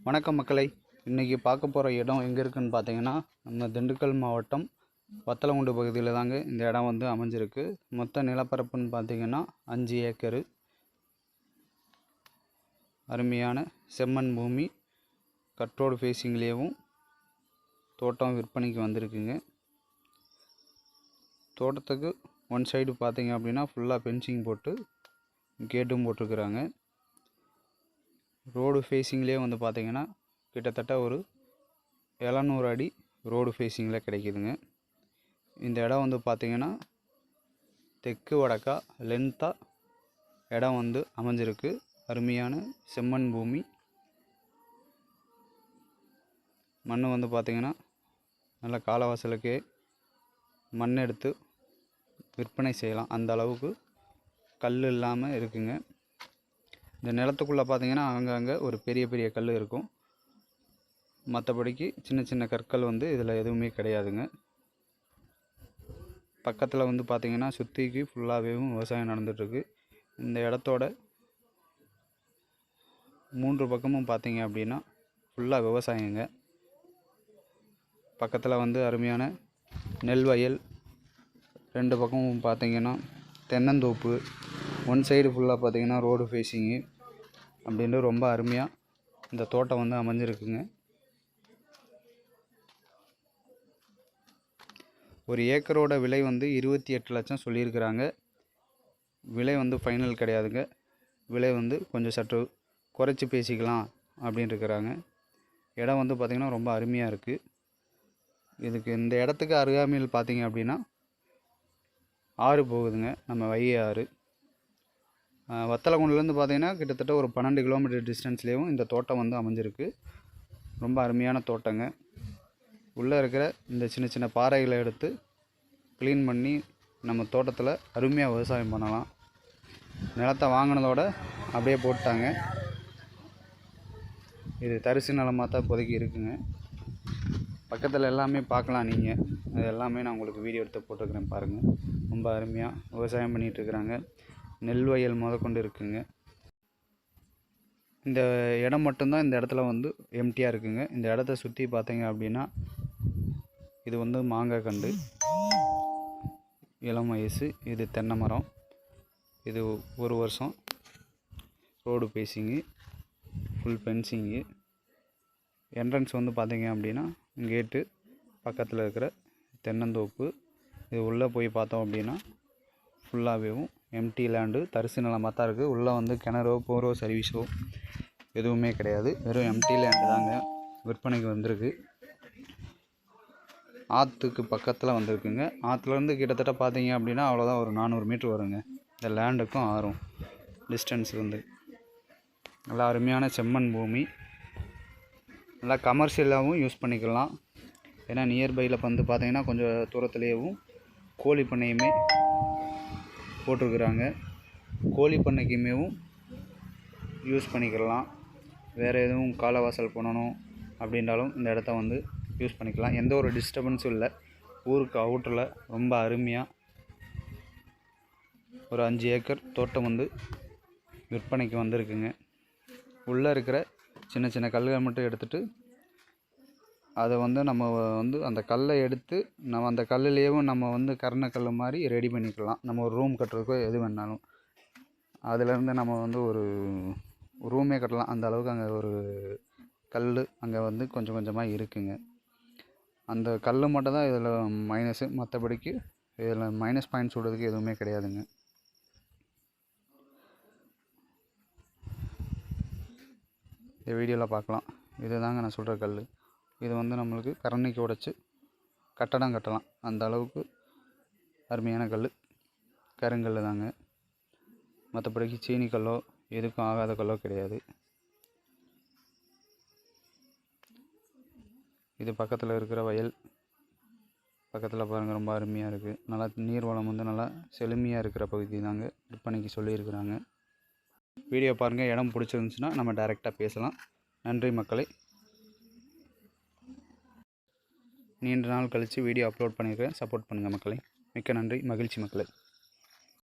வணக்கம் மக்களை. இன்றைக்கி பார்க்க போகிற இடம் எங்கே இருக்குதுன்னு பார்த்தீங்கன்னா, நம்ம திண்டுக்கல் மாவட்டம் வத்தலகுண்டு பகுதியில் தாங்க இந்த இடம் வந்து அமைஞ்சிருக்கு. மொத்த நிலப்பரப்புன்னு பார்த்தீங்கன்னா 5 ஏக்கரு. அருமையான செம்மண் பூமி, கட்ரோடு ஃபேஸிங்லேயும் தோட்டம் விற்பனைக்கு வந்திருக்குங்க. தோட்டத்துக்கு ஒன் சைடு பார்த்தீங்க அப்படின்னா ஃபுல்லாக ஃபென்சிங் போட்டு கேட்டும் போட்டிருக்குறாங்க. ரோடு ஃபேஸிங்லேயே வந்து பார்த்திங்கன்னா கிட்டத்தட்ட ஒரு 700 அடி ரோடு ஃபேஸிங்கில் கிடைக்கிதுங்க. இந்த இடம் வந்து பார்த்திங்கன்னா தெற்கு வடக்கா லென்த்தாக இடம் வந்து அமைஞ்சிருக்கு. அருமையான செம்மண் பூமி. மண் வந்து பார்த்திங்கன்னா நல்ல காலவாசலுக்கே மண் எடுத்து விற்பனை செய்யலாம், அந்த அளவுக்கு கல் இல்லாமல் இருக்குங்க. இந்த நிலத்துக்குள்ளே பார்த்தீங்கன்னா அங்கங்கே ஒரு பெரிய பெரிய கல் இருக்கும். மற்றபடிக்கு சின்ன சின்ன கற்கள் வந்து இதில் எதுவுமே கிடையாதுங்க. பக்கத்தில் வந்து பார்த்திங்கன்னா சுற்றிக்கு ஃபுல்லாகவே விவசாயம் நடந்துகிட்ருக்கு. இந்த இடத்தோட 3 பக்கமும் பார்த்தீங்க அப்படின்னா ஃபுல்லாக விவசாயங்க. பக்கத்தில் வந்து அருமையான நெல் வயல், 2 பக்கமும் பார்த்தீங்கன்னா தென்னந்தோப்பு, ஒன் சைடு ஃபுல்லாக பார்த்தீங்கன்னா ரோடு ஃபேஸிங்கு அப்படின்ட்டு ரொம்ப அருமையாக இந்த தோட்டம் வந்து அமைஞ்சிருக்குங்க. ஒரு ஏக்கரோட விலை வந்து 28 லட்சம் சொல்லியிருக்கிறாங்க. விலை வந்து ஃபைனல் கிடையாதுங்க. விலை வந்து கொஞ்சம் சற்று குறைச்சி பேசிக்கலாம் அப்படின்னு இருக்கிறாங்க. இடம் வந்து பார்த்திங்கன்னா ரொம்ப அருமையாக இருக்குது. இதுக்கு இந்த இடத்துக்கு அருகாமையில் பார்த்தீங்க அப்படின்னா ஆறு போகுதுங்க, நம்ம வைகை ஆறு. வத்தலகுண்டுலேருந்து பார்த்தீங்கன்னா கிட்டத்தட்ட ஒரு 12 கிலோமீட்டர் டிஸ்டன்ஸ்லேயும் இந்த தோட்டம் வந்து அமைஞ்சிருக்கு. ரொம்ப அருமையான தோட்டங்க. உள்ளே இருக்கிற இந்த சின்ன சின்ன பாறைகளை எடுத்து க்ளீன் பண்ணி நம்ம தோட்டத்தில் அருமையாக விவசாயம் பண்ணலாம். நிலத்தை வாங்கினதோட அப்படியே போட்டாங்க. இது தரிசு நிலமாக தான் இப்போதைக்கு இருக்குங்க. பக்கத்தில் எல்லாமே பார்க்கலாம் நீங்கள். அது எல்லாமே நான் உங்களுக்கு வீடியோ எடுத்து போட்டுருக்கிறேன் பாருங்கள். ரொம்ப அருமையாக விவசாயம் பண்ணிகிட்ருக்குறாங்க. நெல் வயல் முதற்கொண்டு இருக்குங்க. இந்த இடம் மட்டும்தான் இந்த இடத்துல வந்து எம்டியாக இருக்குங்க. இந்த இடத்த சுற்றி பார்த்தீங்க அப்படின்னா இது வந்து மாங்காய் கண்டு, இளம் வயசு. இது தென்னை மரம். இது 1 வருஷம். Road facing, full fencing. Entrance வந்து பார்த்தீங்க அப்படின்னா கேட்டு, பக்கத்தில் இருக்கிற தென்னந்தோப்பு. இது உள்ளே போய் பார்த்தோம் அப்படின்னா ஃபுல்லாகவேவும் எம்டி லேண்டு, தரிசு நிலமாக தான் இருக்குது. உள்ளே வந்து கிணறோ போரோ சர்வீஸோ எதுவுமே கிடையாது. வெறும் எம்டி லேண்டு தாங்க விற்பனைக்கு வந்திருக்கு. ஆற்றுக்கு பக்கத்தில் வந்திருக்குங்க. ஆற்றுலேருந்து கிட்டத்தட்ட பார்த்தீங்க அப்படின்னா அவ்வளோதான், ஒரு 400 மீட்ரு வருங்க இந்த லேண்டுக்கும் ஆறும் டிஸ்டன்ஸ் வந்து. நல்லா அருமையான செம்மண் பூமி. நல்லா கமர்ஷியலாகவும் யூஸ் பண்ணிக்கலாம். ஏன்னா நியர்பையில் வந்து பார்த்தீங்கன்னா கொஞ்சம் தூரத்துலேயும் கோழி பண்ணையுமே போட்டிருக்குறாங்க. கோழி பண்ணைக்குமேவும் யூஸ் பண்ணிக்கலாம். வேறு எதுவும் காலவாசல் பண்ணணும் அப்படின்றாலும் இந்த இடத்த வந்து யூஸ் பண்ணிக்கலாம். எந்த ஒரு டிஸ்டர்பன்ஸும் இல்லை. ஊருக்கு அவுட்டரில் ரொம்ப அருமையாக ஒரு 5 ஏக்கர் தோட்டம் வந்து விற்பனைக்கு வந்திருக்குங்க. உள்ளே இருக்கிற சின்ன சின்ன கல்லுகளை மட்டும் எடுத்துகிட்டு அதை வந்து நம்ம வந்து அந்த கல்லை எடுத்து நம்ம அந்த கல்லுலேயும் நம்ம வந்து கருணக்கல் மாதிரி ரெடி பண்ணிக்கலாம். நம்ம ஒரு ரூம் கட்டுறதுக்கோ எது வேணாலும் அதிலேருந்து நம்ம வந்து ஒரு ரூமே கட்டலாம். அந்த அளவுக்கு அங்கே ஒரு கல் அங்கே வந்து கொஞ்சம் கொஞ்சமாக இருக்குங்க. அந்த கல் மட்டும் தான் இதில் மைனஸு. மற்றபடிக்கு இதில் மைனஸ் பாயிண்ட் சொல்கிறதுக்கு எதுவுமே கிடையாதுங்க. இந்த வீடியோவில் பார்க்கலாம். இது தாங்க நான் சொல்கிற கல். இது வந்து நம்மளுக்கு கரண்டிக்கு உடைச்சி கட்டடம் கட்டலாம், அந்த அளவுக்கு அருமையான கல். கருங்கல் தாங்க. மற்றபடிக்கு சீனி கல்லோ எதுக்கும் ஆகாத கல்லோ கிடையாது. இது பக்கத்தில் இருக்கிற வயல். பக்கத்தில் பாருங்கள், ரொம்ப அருமையாக இருக்குது. நல்லா நீர்வளம் வந்து நல்லா செழுமையாக இருக்கிற பகுதி தாங்க விற்பனைக்கு சொல்லியிருக்கிறாங்க. வீடியோ பாருங்கள். இடம் பிடிச்சிருந்துச்சுன்னா நம்ம டைரெக்டாக பேசலாம். நன்றி மக்களை. நீண்ட நாள் கழித்து வீடியோ அப்லோட் பண்ணியிருக்கேன். சப்போர்ட் பண்ணுங்கள் மக்களை. மிக்க நன்றி. மகிழ்ச்சி மக்களை.